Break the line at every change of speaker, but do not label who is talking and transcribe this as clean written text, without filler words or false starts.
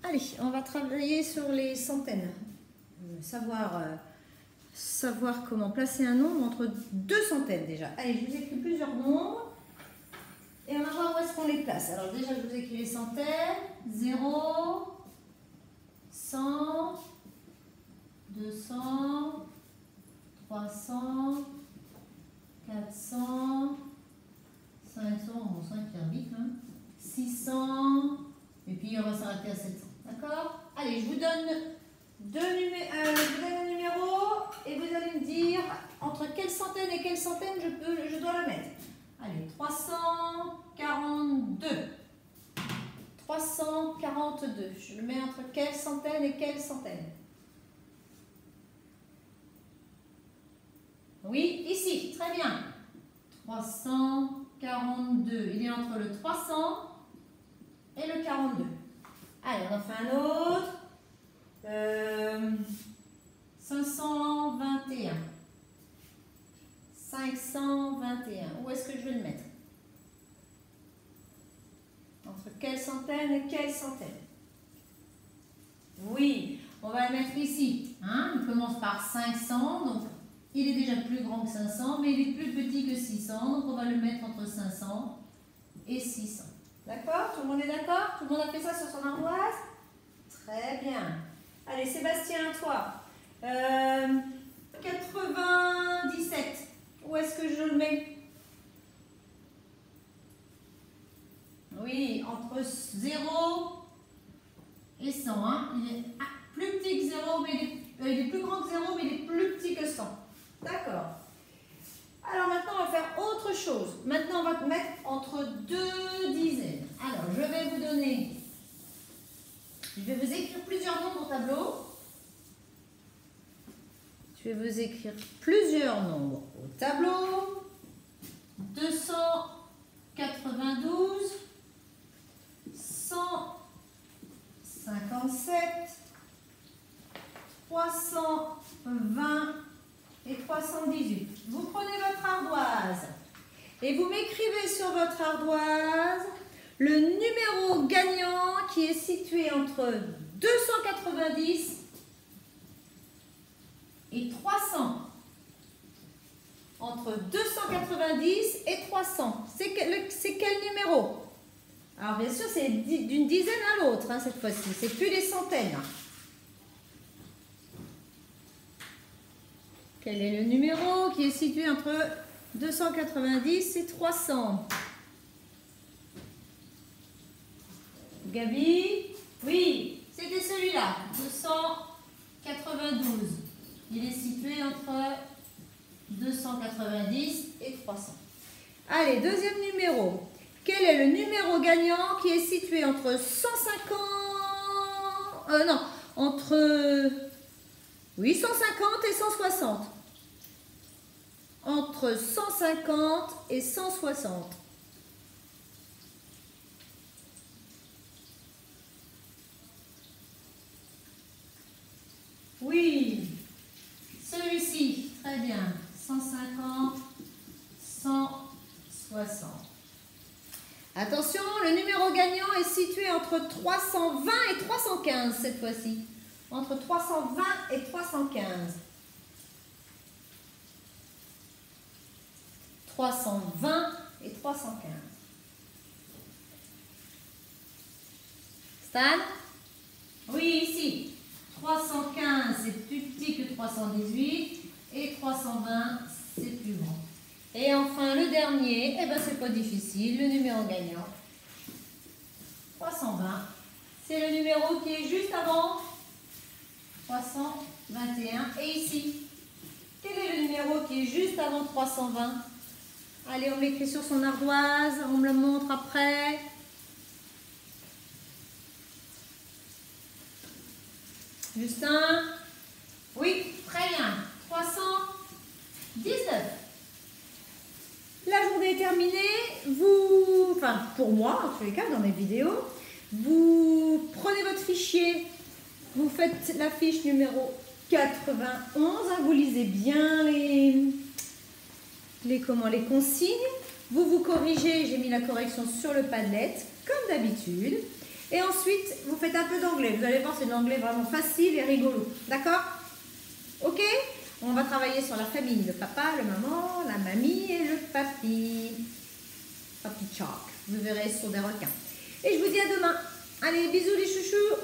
Allez, on va travailler sur les centaines. Savoir comment placer un nombre entre deux centaines déjà. Allez, je vous écris plusieurs nombres et on va voir où est-ce qu'on les place. Alors déjà, je vous écris les centaines. 0, 100, 200, 300, 400, 500, bon 5 faire vite, hein, 600, et puis on va s'arrêter à 700. D'accord? Allez, je vous donne un numéro et vous allez me dire entre quelle centaine et quelle centaine je dois le mettre. Allez, 342. 342. Je le mets entre quelle centaine et quelle centaine? Oui, ici, très bien. 342. Il est entre le 300 et le 42. Allez, on en fait un autre. 521. 521. Où est-ce que je vais le mettre? Entre quelle centaine et quelle centaine? Oui, on va le mettre ici. Hein? Il commence par 500, donc il est déjà plus grand que 500, mais il est plus petit que 600, donc on va le mettre entre 500 et 600. D'accord? Tout le monde est d'accord? Tout le monde a fait ça sur son ardoise? Très bien. Allez, Sébastien, toi. 97. Où est-ce que je le mets? Oui, entre 0 et 100. Hein? Il est plus petit que 0, mais il est plus grand que 0, mais il est plus petit que 100. D'accord. Alors maintenant, on va faire autre chose. Maintenant, on va mettre entre deux dizaines. Alors, je vais vous écrire plusieurs nombres au tableau. Je vais vous écrire plusieurs nombres au tableau. 292, 157, 320 et 318. Vous prenez votre ardoise et vous m'écrivez sur votre ardoise le numéro gagnant qui est situé entre 290 et 300. Entre 290 et 300. C'est quel numéro? Alors bien sûr, c'est d'une dizaine à l'autre, hein, cette fois-ci. C'est plus des centaines. Quel est le numéro qui est situé entre 290 et 300? Gabi? Oui, c'était celui-là. 292. Il est situé entre 290 et 300. Allez, deuxième numéro. Quel est le numéro gagnant qui est situé entre 150... Oui, 150 et 160. Entre 150 et 160. Oui, celui-ci, très bien. 150, 160. Attention, le numéro gagnant est situé entre 320 et 315 cette fois-ci. Entre 320 et 315. 320 et 315. Stan? Oui, ici. 315, c'est plus petit que 318. Et 320, c'est plus grand. Et enfin, le dernier, eh ben, c'est pas difficile. Le numéro gagnant, 320. C'est le numéro qui est juste avant 321. Et ici, quel est le numéro qui est juste avant 320? Allez, on l'écrit sur son ardoise. On me le montre après. Justin? Oui, très bien. 319. La journée est terminée. Pour moi, en tous les cas, dans mes vidéos, vous prenez votre fichier, vous faites la fiche numéro 91, hein, vous lisez bien les consignes, vous corrigez, j'ai mis la correction sur le Padlet, comme d'habitude, Et ensuite, vous faites un peu d'anglais. Vous allez voir, c'est de l'anglais vraiment facile et rigolo. D'accord? Ok? On va travailler sur la famille. Le papa, le maman, la mamie et le papy. Papy Shark. Vous verrez, ce sont des requins. Et je vous dis à demain. Allez, bisous les chouchous.